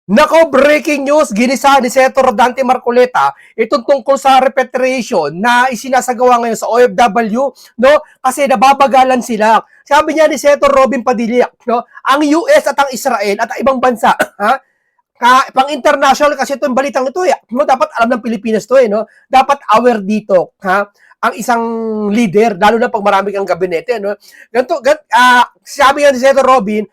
Nako, breaking news, ginisa ni Senator Dante Marcoleta itong tungkol sa repatriation na isinasagawa ngayon sa OFW, no? Kasi nababagalan sila. Sabi niya ni Senator Robin Padilla, no? Ang US at ang Israel at ang ibang bansa, ha? Pang international kasi itong balitang ito, no? Dapat alam ng Pilipinas to, no? Dapat aware dito, ha? Ang isang leader, lalo na pag marami kang gabinete, no? Sabi nga ni Senator Robin,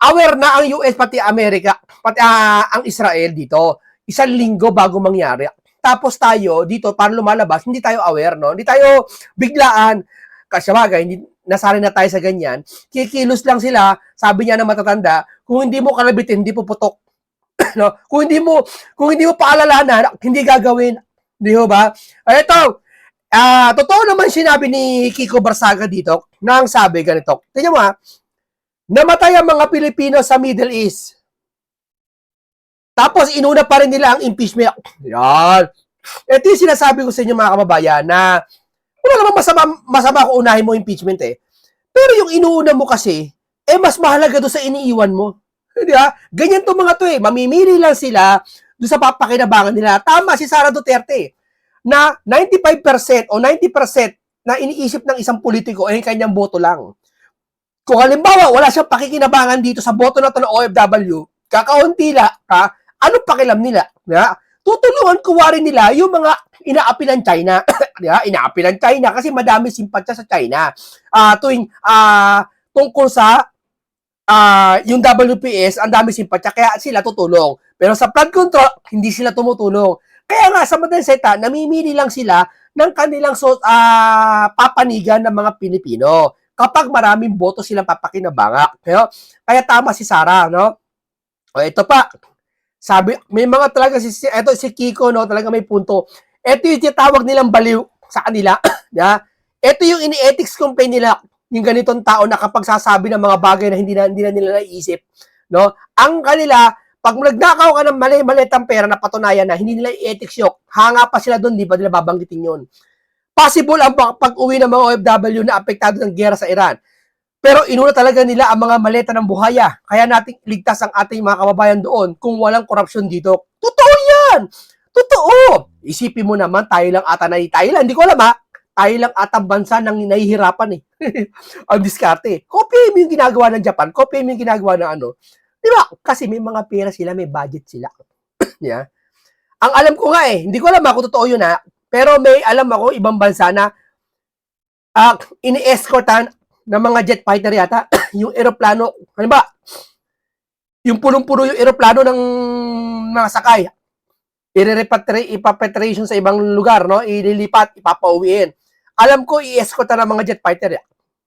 aware na ang US pati Amerika, pati ang Israel dito. Isang linggo bago mangyari. Tapos tayo dito para lumalabas, hindi tayo aware, no? Hindi tayo biglaan kasi bagay, hindi nasanay na tayo sa ganyan. Kikilos lang sila, sabi niya na matatanda, kung hindi mo kalabitin, hindi puputok. No? Kung hindi mo paalalahanan, hindi gagawin. Di ba? Ito, totoo naman sinabi ni Kiko Barsaga dito, na ang sabi ganito. Tingnan mo, namatay ang mga Pilipino sa Middle East. Tapos inuna pa rin nila ang impeachment. Yan. Ito yung sinasabi ko sa inyo mga kababayan na wala namang masama kung unahin mo impeachment eh. Pero yung inuuna mo kasi, mas mahalaga doon sa iniiwan mo. Di ba? Ganyan to mga to eh. Mamimili lang sila doon sa papakinabangan nila. Tama si Sara Duterte na 95% o 90% na iniisip ng isang politiko ay kanyang boto lang. Kung halimbawa, wala siyang pakikinabangan dito sa boto na to ng OFW, kakaunti lang, anong pakialam nila? Yeah? Tutulungan kuwari nila yung mga inaapi ng China. Yeah? Inaapi ng China kasi madami simpatya sa China. Tungkol sa yung WPS, ang dami simpatya, kaya sila tutulong. Pero sa flood control, hindi sila tumutulong. Kaya nga, sa madaling salita, namimili lang sila ng kanilang papanigan ng mga Pilipino kapag maraming boto silang papakinabangan. Kaya tama si Sara, no? O ito pa, sabi, may mga talaga si Kiko, no, talaga may punto. Ito yung tinatawag nilang baliw sa kanila. Yeah? Ito yung ini-ethics complaint nila, yung ganitong tao na kapag sasabi ng mga bagay na hindi na nila naiisip, no? Ang kanila, pag nagnakaw ka ng mali-malitang pera na patunayan na hindi nila i-ethics yun, hanga pa sila doon, di ba nila babanggitin yun? Possible ang pag-uwi ng mga OFW na apektado ng gera sa Iran. Pero inuna talaga nila ang mga maleta ng buhaya. Kaya nating ligtas ang ating mga kababayan doon kung walang korupsyon dito. Totoo yan! Totoo! Isipin mo naman, tayo lang ata hindi ko alam tayo lang ata bansa nang nahihirapan eh. Ang diskarte. Kopya mo yung ginagawa ng Japan, kopya mo yung ginagawa ng ano. Di ba? Kasi may mga pera sila, may budget sila. Yeah? Ang alam ko nga hindi ko alam kung totoo yun pero may alam ako ibang bansa na ini-escortan ng mga jet fighter yata yung eroplano. Ano ba? Yung punong-puno yung eroplano ng mga sakay. Ipapatriation sa ibang lugar, no? Ililipat, ipapauwiin. Alam ko, i-escortan ng mga jet fighter.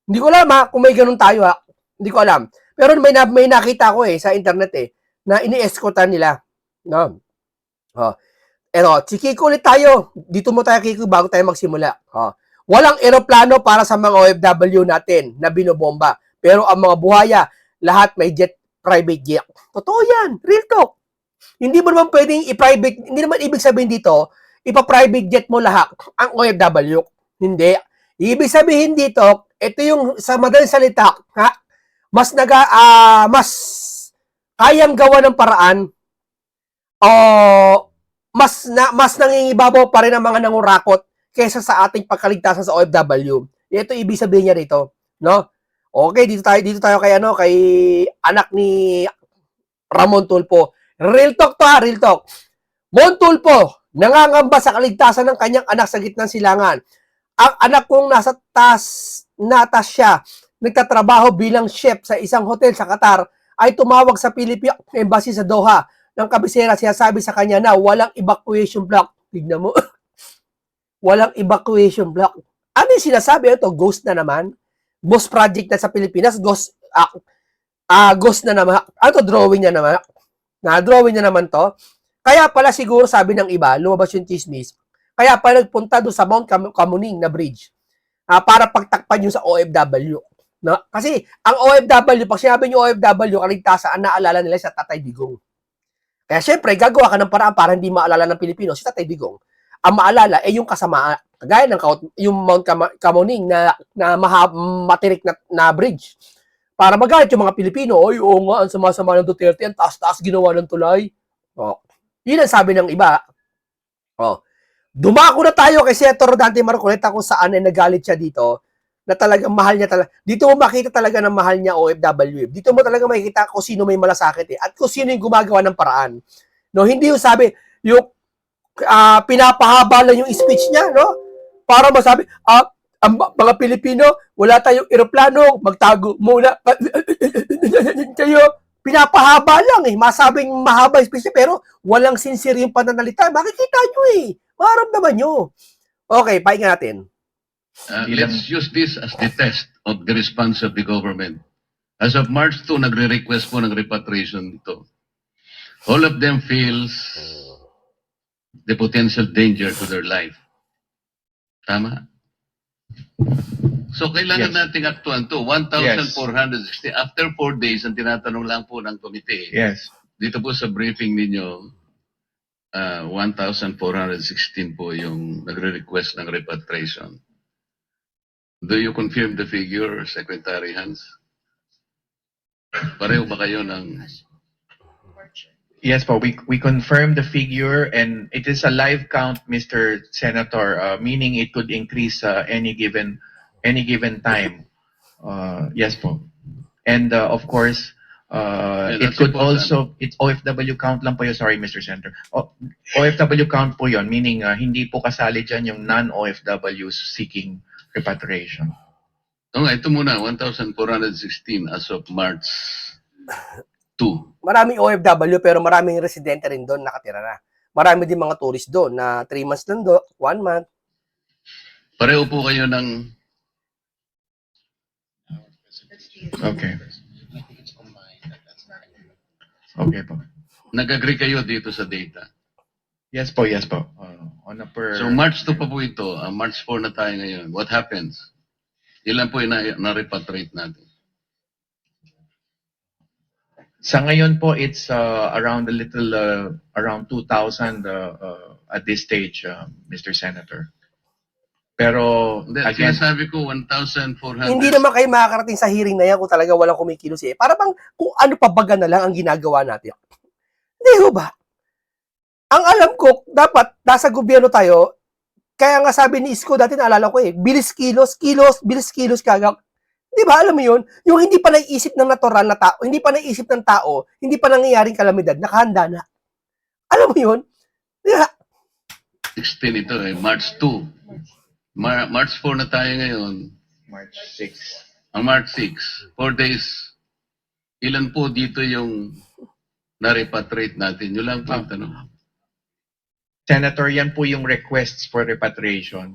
Hindi ko alam kung may ganun tayo Hindi ko alam. Pero may nakita ko sa internet na ini-escortan nila. No? Si Kiko ulit tayo. Dito mo tayo, Kiko, bago tayo magsimula. Walang eroplano para sa mga OFW natin na binobomba. Pero ang mga buhaya, lahat may private jet. Totoo yan. Real talk. Hindi mo naman pwedeng i-private, hindi naman ibig sabihin dito, ipa-private jet mo lahat ang OFW. Hindi. Ibig sabihin dito, ito yung sa madaling salita, mas kayang gawa ng paraan o mas nangingibabaw pa rin ang mga nangurakot kaysa sa ating pagkaligtasan sa OFW. Ito ibig sabihin niya rito, no? Okay, dito tayo kay anak ni Ramon Tulfo. Real talk to real talk. Mon Tulfo, nangangamba sa kaligtasan ng kanyang anak sa gitnang silangan. Ang anak kong natas siya, nagtatrabaho bilang chef sa isang hotel sa Qatar, ay tumawag sa Philippine Embassy sa Doha ng kabisera, siya sabi sa kanya na walang evacuation block. Tignan mo. Walang evacuation block. Ano yung sinasabi? Ito, ghost na naman. Ghost project na sa Pilipinas. Ghost na naman. Ano to? Drawing na naman. Na-drawing na naman to. Kaya pala siguro sabi ng iba, lumabas yung chismis, kaya pala nagpunta doon sa Mount Kamuning na bridge para pagtakpan yung sa OFW. No? Kasi ang OFW, pag sinabi nyo OFW, kaligtasan, ang naalala nila sa Tatay Digong. Kaya syempre, gagawa ka ng paraan para hindi maalala ng Pilipino si Tatay Digong. Ang maalala ay yung kasamaan, gaya ng yung Mount Kamuning na matirik na bridge. Para magalit yung mga Pilipino, oy, oo nga, ang sama-sama ng Duterte, ang taas-taas ginawa ng tulay. Oh, yun ang sabi ng iba. Oh, dumako na tayo kay Senator Dante Marcoleta kung saan ay nagalit siya dito na talagang mahal niya talaga. Dito mo makita talaga ng mahal niya OFW. Dito mo talaga makikita kung sino may malasakit at kung sino yung gumagawa ng paraan. No, hindi yung sabi, yung pinapahaba lang yung speech niya, no? Para masabi, ang mga Pilipino, wala tayong eroplano, magtago muna. Kayo, pinapahaba lang eh. Masabing mahaba yung speech niya, pero walang sincere yung pananalita. Makikita nyo eh. Maramdaman nyo. Okay, pahinga natin. Let's use this as the test of the response of the government. As of March 2, nagre-request po ng repatriation ito. All of them feels the potential danger to their life. Tama? So, kailangan nating aktuan to. 1,460. After 4 days, ang tinatanong lang po ng komite. Yes. Dito po sa briefing ninyo, 1,416 po yung nagre-request ng repatriation. Do you confirm the figure, Secretary Hans? Pareho ba kayo ng... Yes po, we confirm the figure and it is a live count, Mr. Senator, meaning it could increase any given time. Yes po. And of course, it that's could important. also, it's OFW count lang po yun, sorry Mr. Senator. OFW count po yun, meaning hindi po kasali dyan yung non-OFWs seeking repatriation. Ito muna, 1,416 as of March 2. Maraming OFW pero maraming residente rin doon nakatira na. Marami din mga tourist doon na 3 months lang doon, 1 month. Pareho po kayo ng... Okay. Okay po. Nag-agree kayo dito sa data. Yes po, yes po. On a per... So March 2 pa po ito, March 4 na tayo ngayon. What happens? Ilan po yung na-repatriate natin? Sa ngayon po, it's around a little, around 2,000 at this stage, Mr. Senator. Pero, Hindi, again, sinasabi ko 1,400. Hindi naman kayo makakarating sa hearing na yan kung talaga walang kumikilos eh. Para bang kung ano pa baga na lang ang ginagawa natin. Hindi ho ba? Ang alam ko, dapat nasa gobyerno tayo, kaya nga sabi ni Isko dati naalala ko eh, bilis kilos, kagak. Di ba, alam mo yun? Yung hindi pa naiisip ng natural na tao, hindi pa naiisip ng tao, hindi pa nangyayaring kalamidad, nakahanda na. Alam mo yun? Yeah. 16 ito eh, March 2. March 4 na tayo ngayon. March 6. Ang March 6, 4 days. Ilan po dito yung na-repatriate natin? Yun lang po ang tanong. Senator, yan po yung requests for repatriation.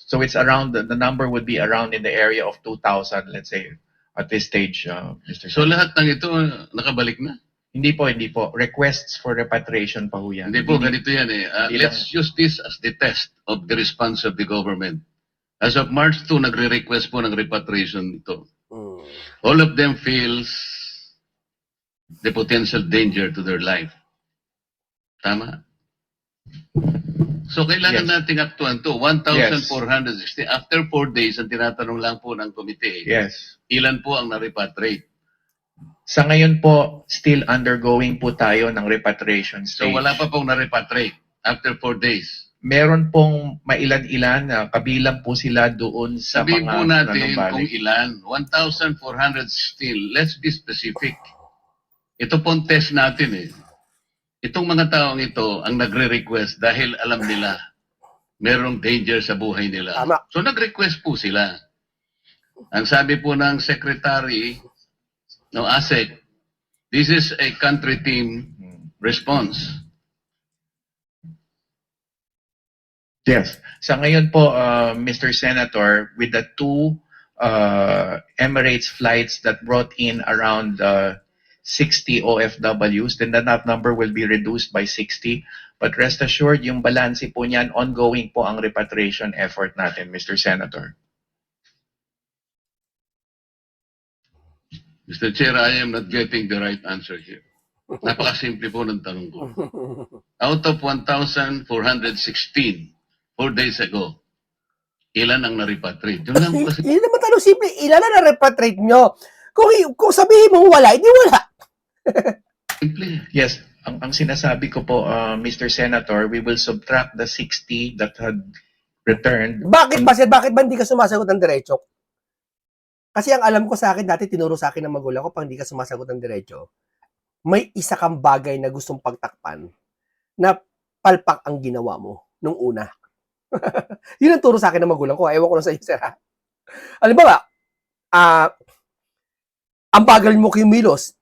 So it's around, the number would be around in the area of 2,000, let's say, at this stage, Mr. So Senator. lahat ng ito nakabalik na? Hindi po. Requests for repatriation pa ho yan. Hindi po, ganito yan eh. Hindi Let's use this as the test of the response of the government. As of March 2, nagre-request po ng repatriation ito. All of them feels the potential danger to their life. Tama? So, kailangan Yes. nating aktuan to. 1,460. After 4 days, ang tinatanong lang po ng komite, Yes. ilan po ang na-repatriate? Sa ngayon po, still undergoing po tayo ng repatriation So, stage. wala pa pong na-repatriate after 4 days. Meron pong mailan-ilan, kabilang po sila doon sa Sabihin mga po natin nanumbalik. kung ilan. 1,416. Let's be specific. Ito pong test natin eh. Itong mga taong ito ang nagre-request dahil alam nila merong danger sa buhay nila. Tama. So nag-request po sila. Ang sabi po ng Secretary ng ASEC, this is a country team response. Yes. Sa ngayon po, Mr. Senator, with the 2 Emirates flights that brought in around 60 OFWs, then that number will be reduced by 60. But rest assured, yung balanse po niyan, ongoing po ang repatriation effort natin, Mr. Senator. Mr. Chair, I am not getting the right answer here. Napakasimple po ng tanong ko. Out of 1,416, 4 days ago, ilan ang na-repatriate. Yun lang po kasi. Yun naman tanong simple, ilan na repatriate nyo? Kung sabihin mo wala, hindi wala. Simple. Yes, ang sinasabi ko po, Mr. Senator, we will subtract the 60 that had returned. Bakit ba, sir? Bakit ba hindi ka sumasagot ng diretso? Kasi ang alam ko sa akin, dati tinuro sa akin ng magulang ko, pag hindi ka sumasagot ng diretso, may isa kang bagay na gustong pagtakpan na palpak ang ginawa mo nung una. Yun ang turo sa akin ng magulang ko. Ewan ko lang sa iyo, sir. Alam ba, ang bagal mo kumilos,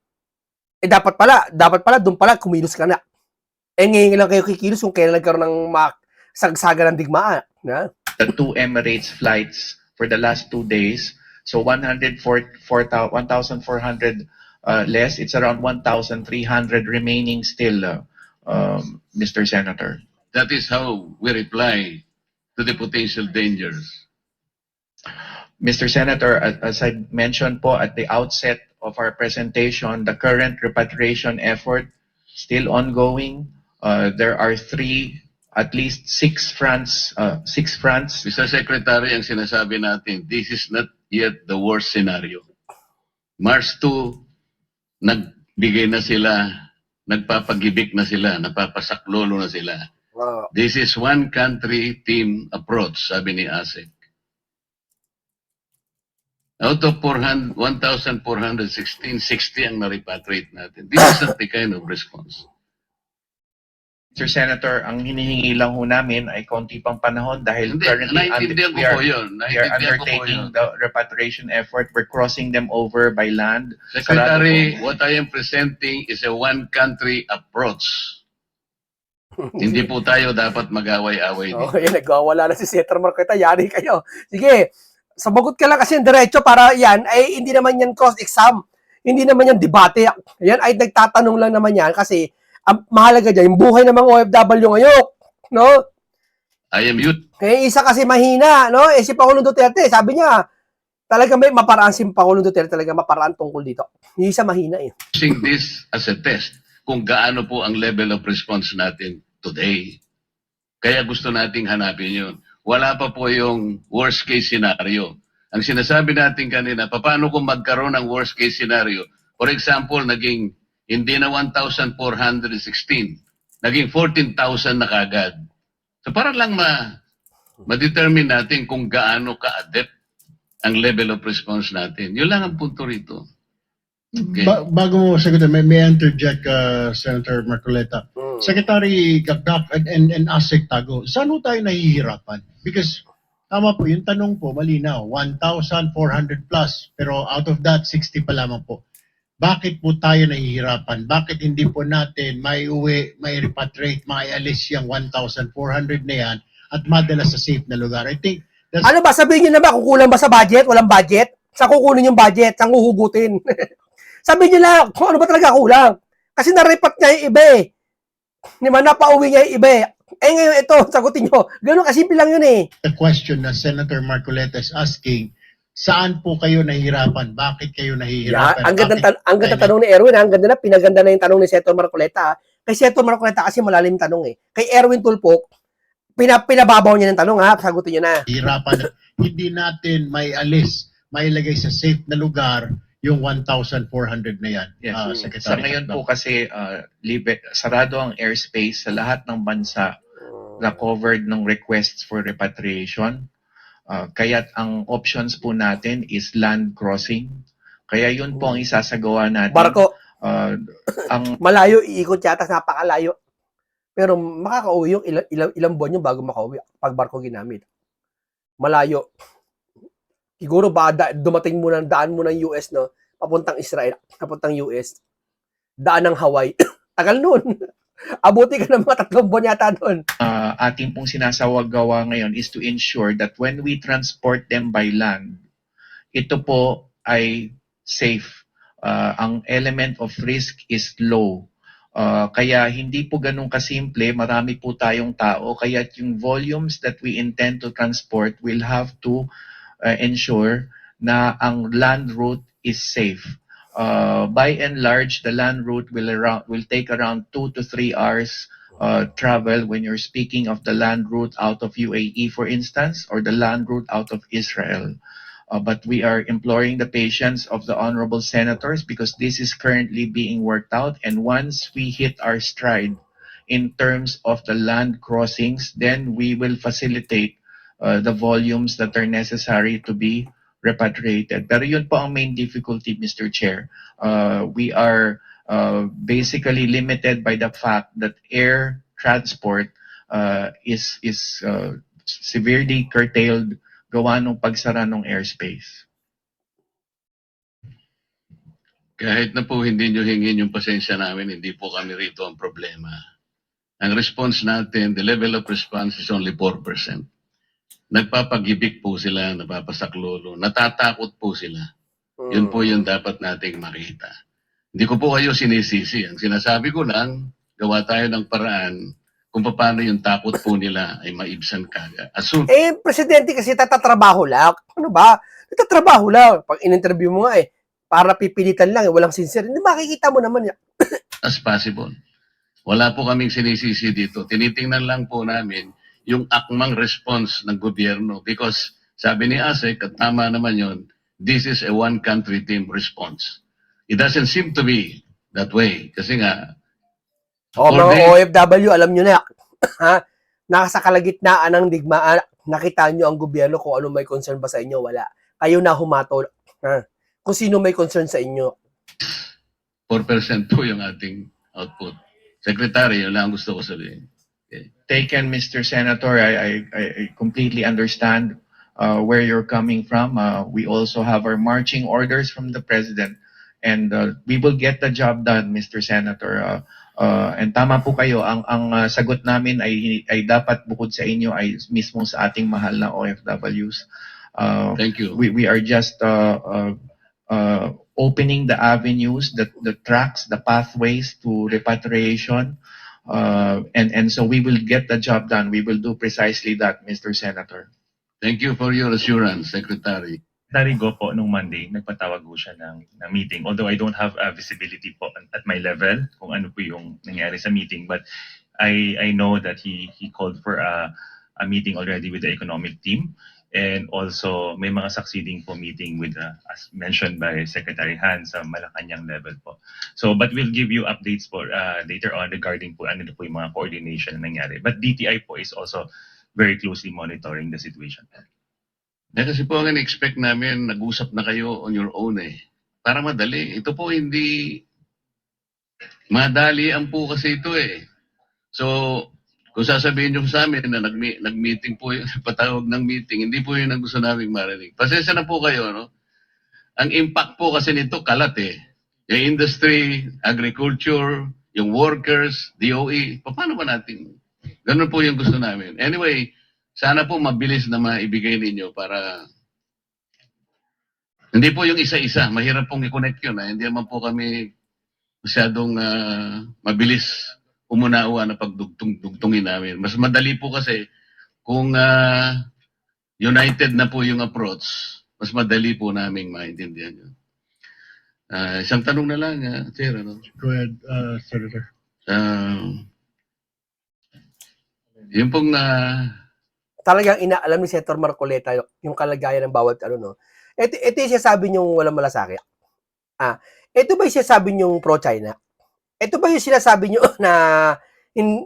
dapat pala, doon pala, kumilos ka na. Ngayon lang kayo kikilos kung kailan nagkaroon ng sagsaga ng digmaan. Na? The two Emirates flights for the last 2 days. So 1,400 less. It's around 1,300 remaining still, Mr. Senator. That is how we reply to the potential dangers. Mr. Senator, as I mentioned po at the outset of our presentation, the current repatriation effort still ongoing. There are at least six fronts. Mr. Secretary, ang sinasabi natin, this is not yet the worst scenario. March 2, nagbigay na sila, nagpapagibik na sila, napapasaklolo na sila. Wow. This is one country team approach, sabi ni ASEC. Out of 1,416, 60 ang na-repatriate natin. This is not the kind of response. Mr. Senator, ang hinihingi lang ho namin ay konti pang panahon dahil Hindi, currently naiintindihan ko we are, po yun. we are Naiintindihan ko po undertaking yun. the repatriation effort. We're crossing them over by land. Secretary, Sarado po. what I am presenting is a one-country approach. Hindi po tayo dapat mag-away-away dito. Okay, nagwawala na si Senator Marcoleta. Yari kayo. Sige, sabagot ka lang kasi yung diretso para yan, ay hindi naman yan cross-exam. Hindi naman yan debate. Yan ay nagtatanong lang naman yan kasi ang mahalaga dyan, yung buhay ng mga OFW ngayon. No? I am youth. Kaya isa kasi mahina, no? Si Pangulong Duterte, sabi niya, talaga may maparaan si Pangulong Duterte, talaga maparaan tungkol dito. Yung isa mahina eh. Using this as a test kung gaano po ang level of response natin today. Kaya gusto nating hanapin yun. Wala pa po yung worst case scenario. Ang sinasabi natin kanina, paano kung magkaroon ng worst case scenario? For example, naging hindi na 1,416, naging 14,000 na kagad. So para lang ma-determine natin kung gaano ka-adept ang level of response natin. Yun lang ang punto rito. Okay. Bago mo sagutin, may interject, Senator Marcoleta. Secretary Gagdak and ASEC Tago, saan ho tayo nahihirapan? Because, tama po, yung tanong po, malinaw, 1,400 plus, pero out of that, 60 pa lamang po. Bakit po tayo nahihirapan? Bakit hindi po natin may uwi, may repatriate, maialis yung 1,400 na yan at madala sa safe na lugar? I think that's... Ano ba, sabihin niyo na ba, kukulang ba sa budget? Walang budget? Sa kukunin yung budget? Saan huhugutin? Sabihin niyo lang, kung ano ba talaga kulang? Kasi na-report niya yung iba eh. Di ba, napauwi niya yung iba eh. Ngayon ito, sagutin niyo. Ganun kasimple lang yun eh. The question na Senator Marcoleta is asking, saan po kayo nahihirapan? Bakit kayo nahihirapan? Ang ganda tanong ni Erwin, ang ganda na, pinaganda na yung tanong ni Senator Marcoleta. Kay Senator Marcoleta kasi malalim tanong eh. Kay Erwin Tulfo, pinababaw niya ng tanong ha, sagutin niyo na. Hirapan. Hindi natin may alis, may ilagay sa safe na lugar yung 1,400 na yan. Yes. Secretary. Sa ngayon po kasi sarado ang airspace sa lahat ng bansa na covered ng requests for repatriation. Kaya't ang options po natin is land crossing. Kaya yun po ang isasagawa natin. Barko, Ang malayo, iikot yata, napakalayo. Pero makakauwi yung ilang buwan yung bago makauwi pag barko ginamit. Malayo. Siguro ba dumating mo ng daan mo ng US, no? Papuntang Israel, papuntang US. Daan ng Hawaii. Tagal nun. Abuti ka ng mga 3 buwan yata doon. ating pong sinasawagawa ngayon is to ensure that when we transport them by land, ito po ay safe. Ang element of risk is low. Kaya hindi po ganun kasimple, marami po tayong tao, kaya yung volumes that we intend to transport will have to ensure na ang land route is safe. By and large, the land route will take around 2 to 3 hours travel when you're speaking of the land route out of UAE, for instance, or the land route out of Israel. But we are imploring the patience of the honorable senators because this is currently being worked out. And once we hit our stride in terms of the land crossings, then we will facilitate the volumes that are necessary to be repatriated. Pero yun po ang main difficulty, Mr. Chair. We are basically limited by the fact that air transport is severely curtailed gawa nung pagsara ng airspace. Kahit na po hindi nyo hingin yung pasensya namin, hindi po kami rito ang problema. Ang response natin, the level of response is only 4%. Nagpapagibik po sila, napapasaklolo, natatakot po sila. Yun po yung dapat nating makita. Hindi ko po kayo sinisisi. Ang sinasabi ko lang, gawa tayo ng paraan kung paano yung takot po nila ay maibsan kagad. Presidente kasi tatatrabaho lang. Ano ba? Tatatrabaho lang. Pag in-interview mo nga para pipilitan lang, walang sincere. Hindi makikita mo naman yan. As possible. Wala po kaming sinisisi dito. Tinitingnan lang po namin yung akmang response ng gobyerno because sabi ni ASEC, at tama naman yon, this is a one-country team response. It doesn't seem to be that way. Kasi nga, mga OFW, alam nyo na, ha? Nasa kalagitnaan ng digmaan, nakita nyo ang gobyerno kung ano may concern ba sa inyo, wala. Kayo na humatol. Ha? Kung sino may concern sa inyo. 4% po yung ating output. Secretary, yun lang gusto ko sabihin. Okay. Taken, Mr. Senator, I completely understand where you're coming from. We also have our marching orders from the President and we will get the job done, Mr. Senator. And tama po kayo, ang sagot namin ay dapat bukod sa inyo ay mismo sa ating mahal na OFWs. Thank you. We are just opening the avenues, the tracks, the pathways to repatriation. And so we will get the job done. We will do precisely that, Mr. Senator. Thank you for your assurance, Secretary. Secretary Go po nung Monday, nagpatawag po siya ng meeting. Although I don't have visibility po at my level kung ano po yung nangyari sa meeting, but I know that he called for a meeting already with the economic team. And also, may mga succeeding po meeting with, as mentioned by Secretary Han, sa Malacanang level po. So, but we'll give you updates po later on regarding po ano po yung mga coordination na nangyari. But DTI po is also very closely monitoring the situation. Kasi po ang in-expect namin, nag-usap na kayo on your own Para madali. Ito po hindi madali ang po kasi ito So, kung sasabihin nyo sa amin na nag-meeting po yung patawag ng meeting, hindi po yun ang gusto namin marinig. Pasensya na po kayo, no? Ang impact po kasi nito kalat Yung industry, agriculture, yung workers, DOE, paano ba natin? Ganun po yung gusto namin. Anyway, sana po mabilis na maibigay ninyo para hindi po yung isa-isa. Mahirap pong i-connect yun. Hindi naman po kami masyadong mabilis umunawa na pagdugtungin namin. Mas madali po kasi kung united na po yung approach, mas madali po namin maintindihan yun. Isang tanong na lang, Sir. Go ahead, Senator. Yung pong Talagang inaalam ni Senator Marcoleta yung kalagayan ng bawat no. Ito yung sinasabi niyong walang malasakit. Ito ba yung sinasabi niyong pro-China? Ito ba yung sinasabi niyo na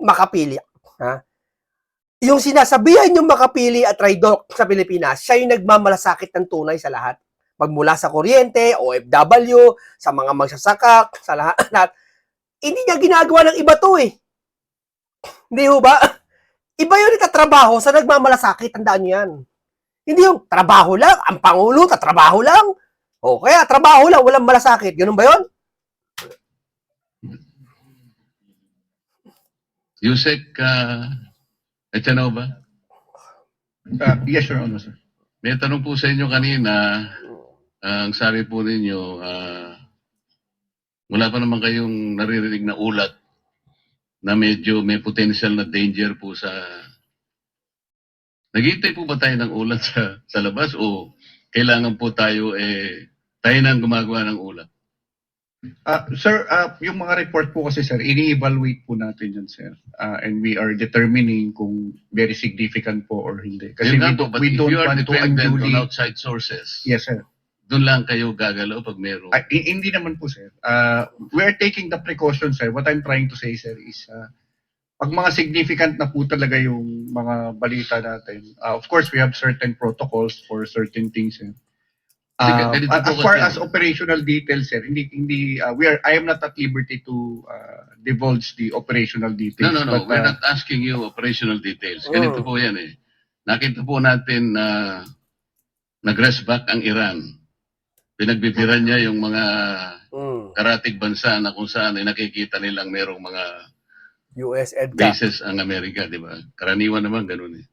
makapili? Yung sinasabihan yung makapili at traidor sa Pilipinas, siya yung nagmamalasakit ng tunay sa lahat. Magmula sa kuryente, OFW, sa mga magsasaka, sa lahat. Hindi niya ginagawa ng iba to Hindi ho ba? Iba yung nagtatrabaho sa nagmamalasakit, tandaan niyo yan. Hindi yung trabaho lang, ang Pangulo, tatrabaho lang. O kaya trabaho lang, walang malasakit. Ganun ba yun? Yusek Echanova? Yes, Your Honor, sir. May tanong po sa inyo kanina. Ang sabi po ninyo, wala pa naman kayong naririnig na ulat na medyo may potential na danger po sa... Naghihintay po ba tayo ng ulat sa labas o kailangan po tayo tayo nang gumagawa ng ulat? Sir, yung mga report po kasi, sir, ini-evaluate po natin yan, sir. And we are determining kung very significant po or hindi. Kasi Yun nga po, but we if don't you are want to dependent on unduly... outside sources, Yes, sir. doon lang kayo gagalaw pag meron. Hindi naman po, sir. We are taking the precautions, sir. What I'm trying to say, sir, is pag mga significant na po talaga yung mga balita natin, of course, we have certain protocols for certain things, sir. Ganito po As far kasi. as operational details, sir, I am not at liberty to divulge the operational details. No. But, We're not asking you operational details. Mm. Ganito po yan eh. Nakita po natin na nag-rest back ang Iran. Pinagbibiran niya yung mga karatig bansa na kung saan ay nakikita nilang merong mga US EDCA. bases ang Amerika, di ba? Karaniwan naman ganun eh.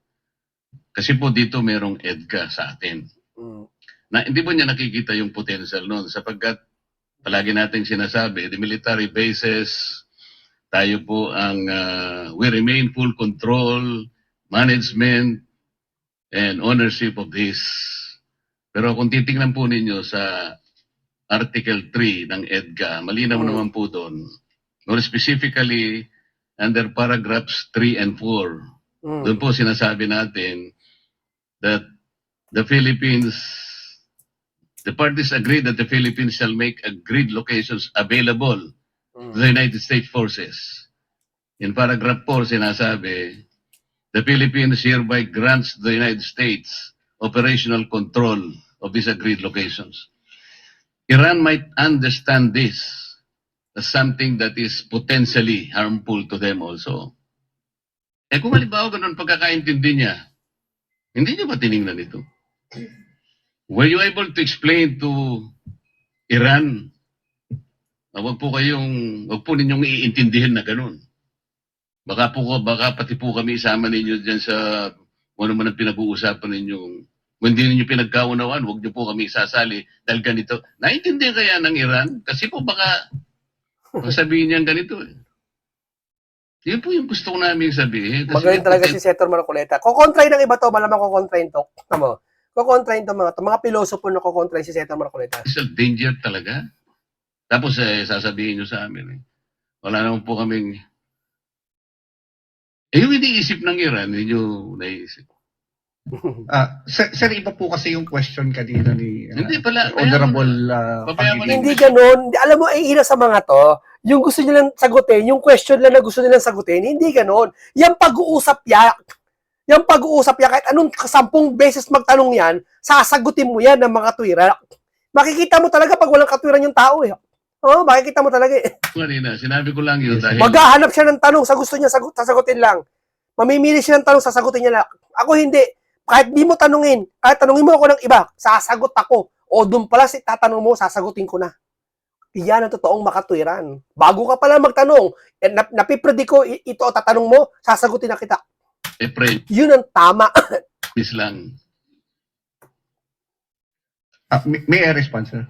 Kasi po dito merong EDCA sa atin. Mm. Na hindi mo niya nakikita yung potential noon sapagkat palagi nating sinasabi, the military bases, tayo po ang we remain full control, management, and ownership of this. Pero kung titingnan po ninyo sa Article 3 ng EDCA, malinaw naman po doon, more specifically under paragraphs 3 and 4, doon po sinasabi natin that the parties agree that the Philippines shall make agreed locations available to the United States forces. In paragraph 4, sinasabi, the Philippines hereby grants the United States operational control of these agreed locations. Iran might understand this as something that is potentially harmful to them also. Eh kung halimbawa ganun pagkakaintindi niya, hindi niyo ba tiningnan ito? Were you able to explain to Iran na wag po ninyong iintindihin na ganun? Baka pati po kami isama ninyo dyan sa kung ano man ang pinag-uusapan ninyo. Kung hindi ninyo pinagkaunawaan, wag niyo po kami isasali dahil ganito. Naintindihan kaya ng Iran? Kasi po baka sabihin niyan ganito eh. Yun po yung gusto ko namin sabihin. Kasi Magaling talaga si Senator Marcoleta. Kukontrain ng iba to, malamang kukontrain to. Tama. Kukontrain to mga pilosopo na kukontrain si Senator Marcoleta. It's a danger talaga. Tapos sasabihin nyo sa amin wala naman po kaming yung iniisip ng Iran, hindi nyo naisip. sir, iba po kasi yung question kanina ni Hindi pala. Honorable Pabayaan mo na. Hindi ganun. Alam mo, ay ina sa mga to, yung gusto nilang sagutin, yung question lang na gusto nilang sagutin, hindi ganun. Yung pag-uusap kahit anong 10 beses magtanong yan, sasagutin mo yan ng mga tuwira. Makikita mo talaga pag walang katwiran yung tao eh. Oo, makikita mo talaga eh. Kanina, sinabi ko lang yun dahil Maghahanap siya ng tanong sa gusto niya sasagutin lang. Mamimili siya ng tanong, sasagutin niya lang. Ako hindi. Kahit di mo tanungin, kahit tanungin mo ako ng iba, sasagot ako. O doon pala tatanong mo, sasagutin ko na. Iyan ang totoong makatwiran. Bago ka pala magtanong, napipredict ko ito tatanong mo, sasagutin na kita. friend, Yun ang tama. miss lang. May I respond, sir?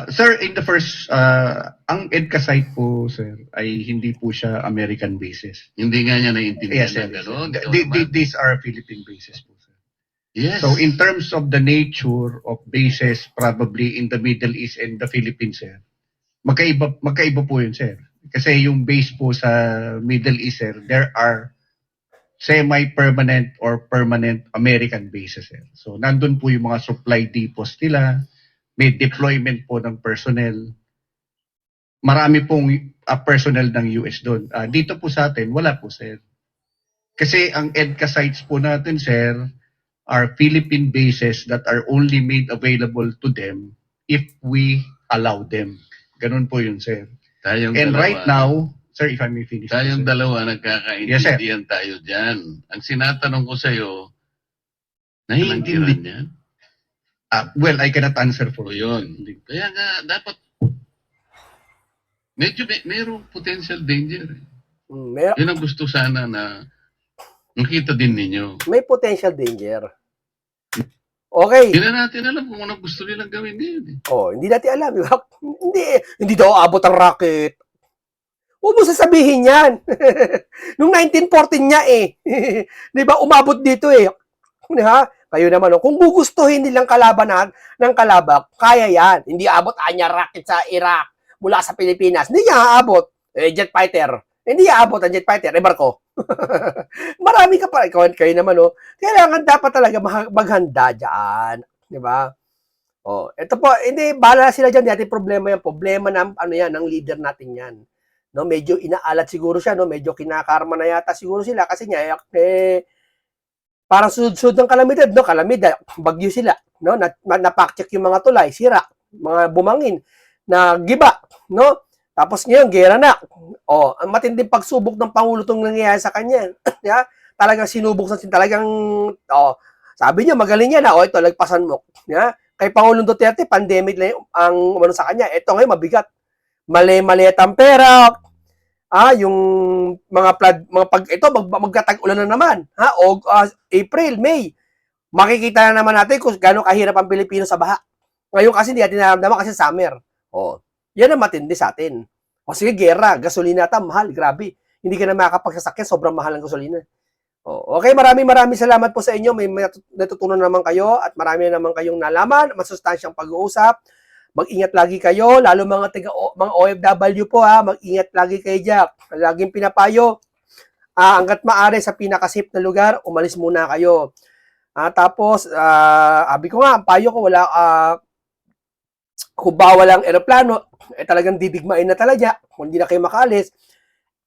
Sir, in the first, ang EDCA site po, sir, ay hindi po siya American bases. Hindi nga niya naiintindihan Yes, sir. na gano'n. These are Philippine bases po, sir. Yes. So, in terms of the nature of bases probably in the Middle East and the Philippines, sir, magkaiba po yun, sir. Kasi yung base po sa Middle East, sir, there are semi-permanent or permanent American bases, sir. So, nandun po yung mga supply depots nila, may deployment po ng personnel. Marami pong personnel ng US doon. Dito po sa atin, wala po, sir. Kasi ang EDCA sites po natin, sir, are Philippine bases that are only made available to them if we allow them. Ganun po yun, sir. Tayong And dalawa, right now, sir, if I may finish. tayong sir. dalawa Yes, sir. nagkakaintindihan tayo dyan. Ang sinatanong ko sa'yo, naiintindihan niya? Well, I cannot answer for O you. yun. Kaya nga, dapat medyo mayroong potential danger. May, Yun ang gusto sana na makita din ninyo. may potential danger. Okay. Hindi na natin alam kung anong gusto nilang gawin ngayon. Oh, hindi natin alam. Hindi daw abot ang rocket. Huwag mo sasabihin yan. Nung 1914 niya eh. Di ba, umabot dito eh. Ha? Kayo naman, kung gugustuhin nilang kalabanan ng kalabak, kaya yan. Hindi abot anya rocket sa Iraq. mula sa Pilipinas. Hindi niya aabot. Jet fighter. Hindi niya aabot ang jet fighter. Barko. Marami ka pa. Kayo naman, oh. Kailangan dapat talaga maghanda dyan. Di ba? Oh, ito po, hindi, bahala sila dyan. Dati problema yan. Problema ng, ng leader natin yan. No, medyo inaalat siguro siya, no? Medyo kinakarma na yata siguro sila kasi niya, parang sunod-sunod ng kalamidad, no? Kalamidad, bagyo sila, no? Napack-check yung mga tulay, sira, mga bumangin, na giba, no? Tapos ngayon, gera na. Oh, ang matinding pagsubok ng Pangulo itong nangyayari sa kanya. Yeah? Talagang sinubok sa talagang, sabi niya, magaling yan, ito, lagpasan mo. Yeah? Kay Pangulong Duterte, pandemic lang ang umano sa kanya. Ito ngayon, mabigat. Mali-maliit ang pera, yung mga magkatag-ulan na naman, April, May, makikita na naman natin kung gaano kahirap ang Pilipino sa baha. Ngayon kasi hindi natin naramdaman kasi summer. Yan ang matindi sa atin. Sige, gera, gasolina ata, mahal, grabe. Hindi ka na makapagsasakyan, sobrang mahal ang gasolina. Okay, maraming salamat po sa inyo. May natutunan naman kayo at marami naman kayong nalaman, masustansyang pag-uusap. Mag-ingat lagi kayo, lalo mga OFW po mag-ingat lagi kayo dyan. Laging pinapayo, hanggat maaari sa pinaka-safe na lugar, umalis muna kayo. Tapos, abi ko nga, ang payo ko, kung bawal ang eroplano, talagang didigmain na talaga, kung hindi na kayo makaalis.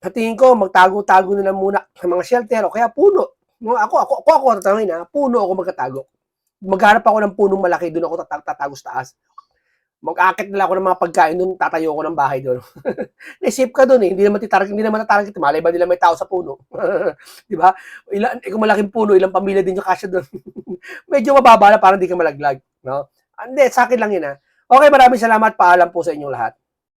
Sa tingin ko, magtago-tago na lang muna sa mga shelter, o kaya puno. Ako tatangin puno ako magkatago. Maghanap ako ng punong malaki, doon ako tatago sa taas. Mag-akit nila ako ng mga pagkain doon, tatayo ko ng bahay doon. Naisip ka doon hindi naman tatarget. Malay ba nila may tao sa puno? Di ba? Kung malaking puno, ilang pamilya din yung kasya doon. Medyo mababa na, parang di ka malaglag. No? Hindi, sa akin lang yun Okay, maraming salamat. Paalam po sa inyong lahat.